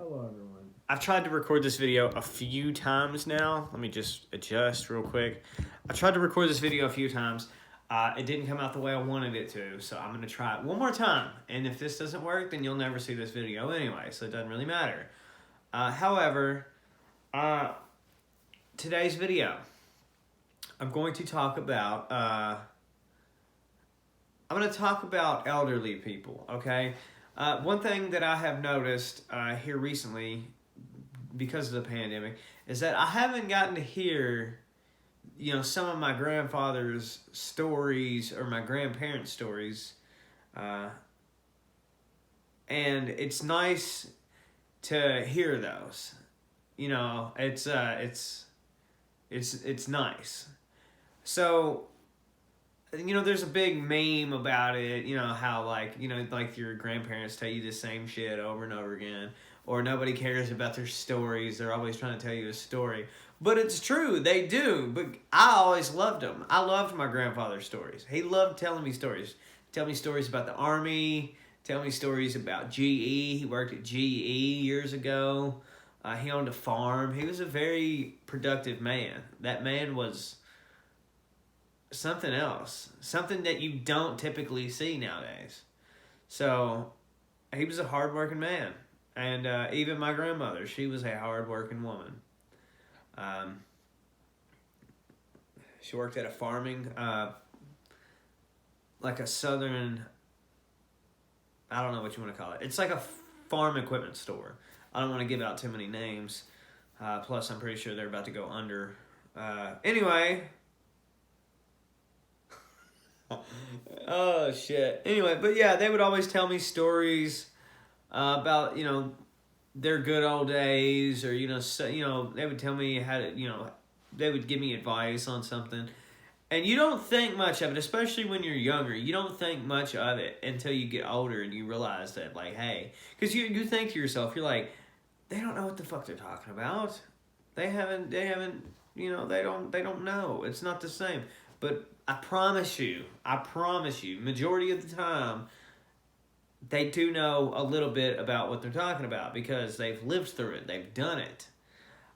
Hello, everyone. I've tried to record this video a few times now. Let me just adjust real quick. I tried to record this video a few times. It didn't come out the way I wanted it to, so I'm going to try it one more time. And if this doesn't work, then you'll never see this video anyway, so it doesn't really matter. However, today's video, I'm going to talk about elderly people, okay? One thing that I have noticed here recently, because of the pandemic, is that I haven't gotten to hear, some of my grandfather's stories or my grandparents' stories, and it's nice to hear those. It's nice. So, there's a big meme about it, how like your grandparents tell you the same shit over and over again, or nobody cares about their stories. They're always trying to tell you a story. But it's true, they do. But I always loved them. I loved my grandfather's stories. He loved telling me stories. Tell me stories about the Army. Tell me stories about GE. He worked at GE years ago. He owned a farm. He was a very productive man. That man was something else. Something that you don't typically see nowadays. So, he was a hard-working man. And even my grandmother, she was a hard-working woman. She worked at a farming, like a southern, I don't know what you want to call it. It's like a farm equipment store. I don't want to give out too many names. Plus, I'm pretty sure they're about to go under. Anyway. Oh, shit. Anyway, but yeah, they would always tell me stories about, their good old days, or, they would tell me how to, they would give me advice on something. And you don't think much of it, especially when you're younger. You don't think much of it until you get older and you realize that, like, hey, because you think to yourself, you're like, they don't know what the fuck they're talking about. They haven't, they don't know. It's not the same. But I promise you, majority of the time, they do know a little bit about what they're talking about because they've lived through it. They've done it.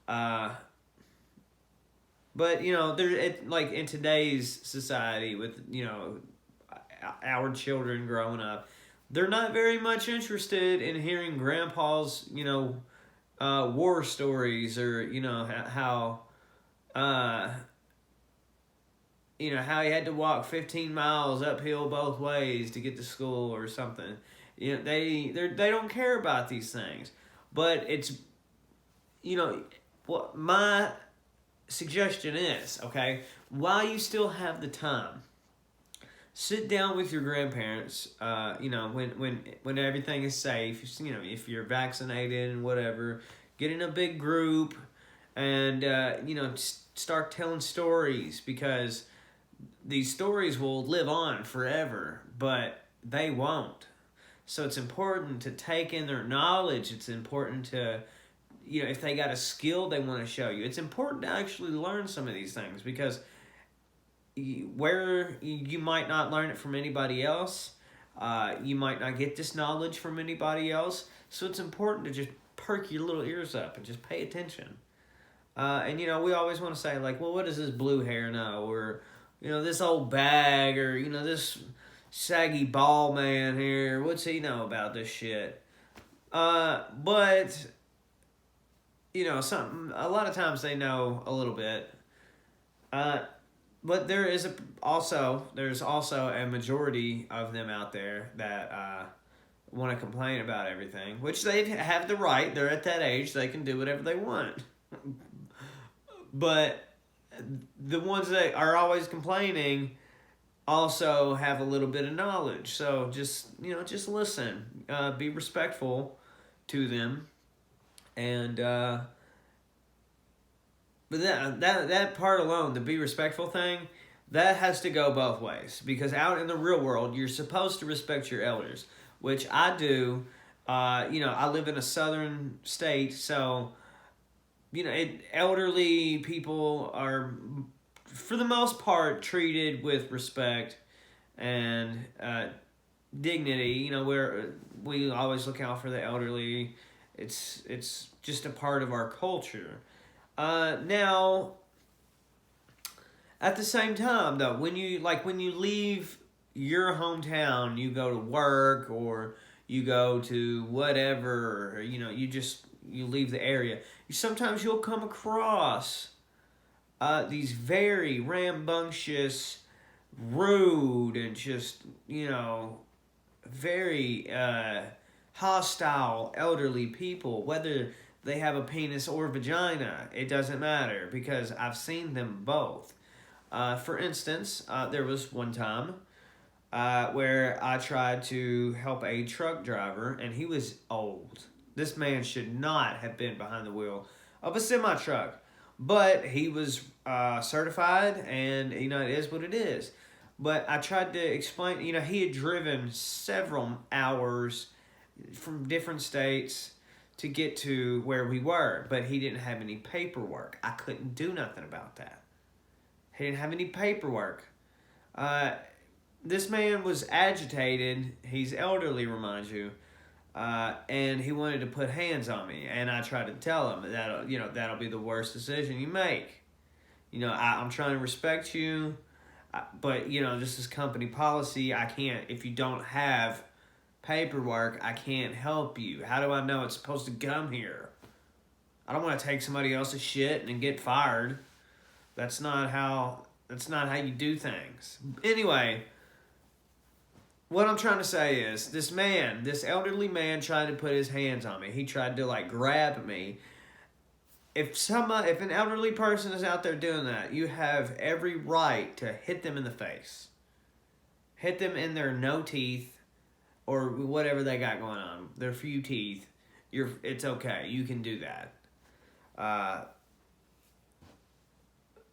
But, like in today's society with, our children growing up, they're not very much interested in hearing grandpa's, war stories, or, how he had to walk 15 miles uphill both ways to get to school or something. They don't care about these things. But it's, what my suggestion is, okay, while you still have the time, sit down with your grandparents, when everything is safe, if you're vaccinated and whatever, get in a big group and, start telling stories, because these stories will live on forever, but they won't. So it's important to take in their knowledge. It's important to, if they got a skill they want to show you, it's important to actually learn some of these things, because where you might not learn it from anybody else, you might not get this knowledge from anybody else. So it's important to just perk your little ears up and just pay attention. And, we always want to say, like, well, what does this blue hair know? Or, this old bag, or, this saggy ball man here, what's he know about this shit? But, a lot of times they know a little bit. But there's also a majority of them out there that want to complain about everything, which they have the right. They're at that age, they can do whatever they want. But the ones that are always complaining also have a little bit of knowledge. So just listen, be respectful to them, and but that part alone, the be respectful thing, that has to go both ways, because out in the real world, you're supposed to respect your elders, which I do. I live in a southern state, so elderly people are, for the most part, treated with respect and dignity. Where we always look out for the elderly, It's just a part of our culture. Now, at the same time, though, when you leave your hometown, you go to work or you go to whatever, or, you leave the area. Sometimes you'll come across these very rambunctious, rude, and just very hostile elderly people, whether they have a penis or vagina. It doesn't matter because I've seen them both. For instance, there was one time where I tried to help a truck driver, and he was old. This man should not have been behind the wheel of a semi-truck, but he was certified, and it is what it is. But I tried to explain, he had driven several hours from different states to get to where we were, but he didn't have any paperwork. I couldn't do nothing about that. He didn't have any paperwork. This man was agitated. He's elderly, remind you, and he wanted to put hands on me. And I tried to tell him that'll be the worst decision you make. I'm trying to respect you, but this is company policy. I can't, if you don't have paperwork, I can't help you. How do I know it's supposed to come here? I don't want to take somebody else's shit and get fired. That's not how you do things. Anyway, what I'm trying to say is this elderly man tried to put his hands on me. He tried to grab me. If an elderly person is out there doing that, you have every right to hit them in the face. Hit them in their no teeth or whatever they got going on. Their few teeth. It's okay. You can do that.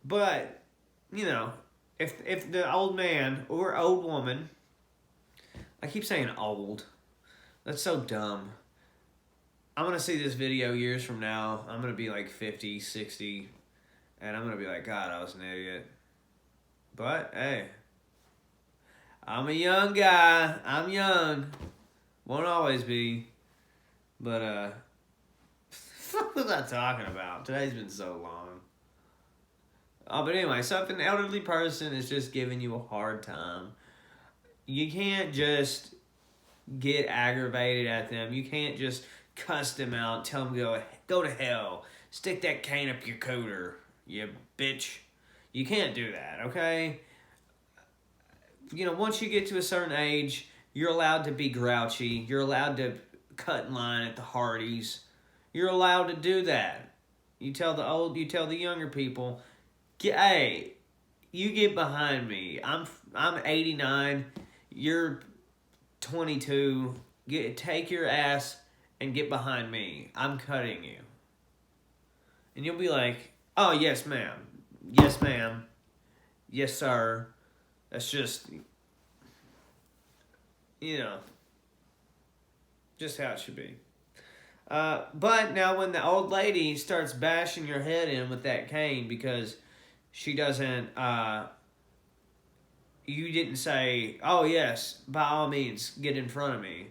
But, if the old man or old woman, I keep saying old. That's so dumb. I'm going to see this video years from now. I'm going to be 50, 60, and I'm going to be like, God, I was an idiot. But, hey, I'm a young guy. I'm young. Won't always be. But, what was I talking about? Today's been so long. But anyway, so if an elderly person is just giving you a hard time, you can't just get aggravated at them. You can't just cuss them out, tell them go to hell, stick that cane up your cooter, you bitch. You can't do that, okay? Once you get to a certain age, you're allowed to be grouchy. You're allowed to cut in line at the Hardee's. You're allowed to do that. You tell the younger people, hey, you get behind me. I'm 89. You're 22. Take your ass and get behind me. I'm cutting you. And you'll be like, oh, yes, ma'am. Yes, ma'am. Yes, sir. That's just, just how it should be. But now when the old lady starts bashing your head in with that cane because she doesn't, you didn't say, oh, yes, by all means, get in front of me,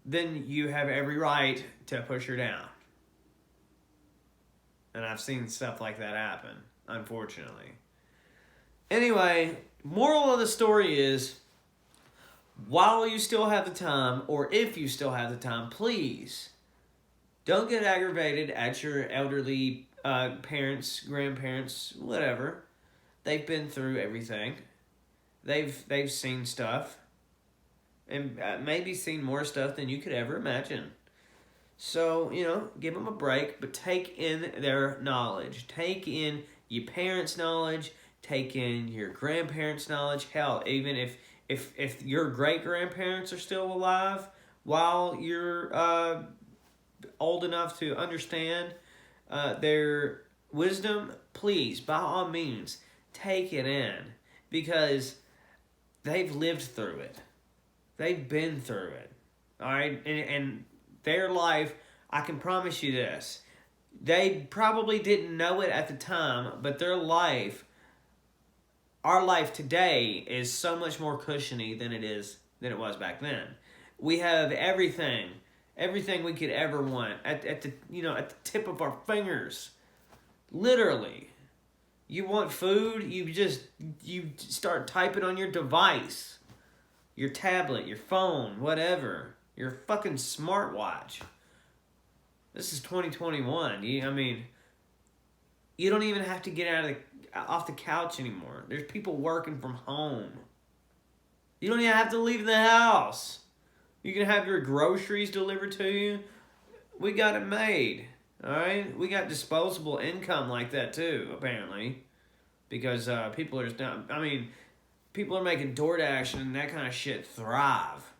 then you have every right to push her down. And I've seen stuff like that happen, unfortunately. Anyway, moral of the story is, while you still have the time, or if you still have the time, please don't get aggravated at your elderly parents, grandparents, whatever. They've been through everything. They've seen stuff. And maybe seen more stuff than you could ever imagine. So, give them a break, but take in their knowledge. Take in your parents' knowledge. Take in your grandparents' knowledge. Hell, even if your great-grandparents are still alive while you're old enough to understand their wisdom, please, by all means, take it in. Because they've lived through it. They've been through it. All right? And their life, I can promise you this. They probably didn't know it at the time, but their life, our life today, is so much more cushiony than it was back then. We have everything Everything we could ever want at the at the tip of our fingers. Literally. You want food, you start typing on your device. Your tablet, your phone, whatever. Your fucking smartwatch. This is 2021. I mean, you don't even have to get off the couch anymore. There's people working from home. You don't even have to leave the house. You can have your groceries delivered to you. We got it made. All right? We got disposable income like that too, apparently. Because people are just down. I mean, people are making DoorDash and that kind of shit thrive.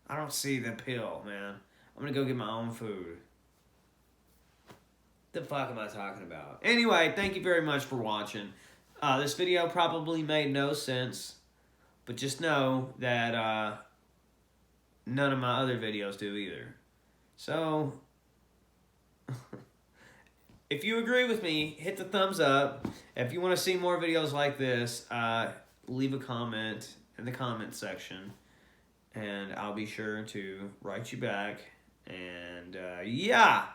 I don't see the appeal, man. I'm going to go get my own food. The fuck am I talking about? Anyway, thank you very much for watching. This video probably made no sense. But just know that none of my other videos do either. So, if you agree with me, hit the thumbs up. If you want to see more videos like this, leave a comment in the comment section. And I'll be sure to write you back. And yeah.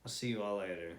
I'll see you all later.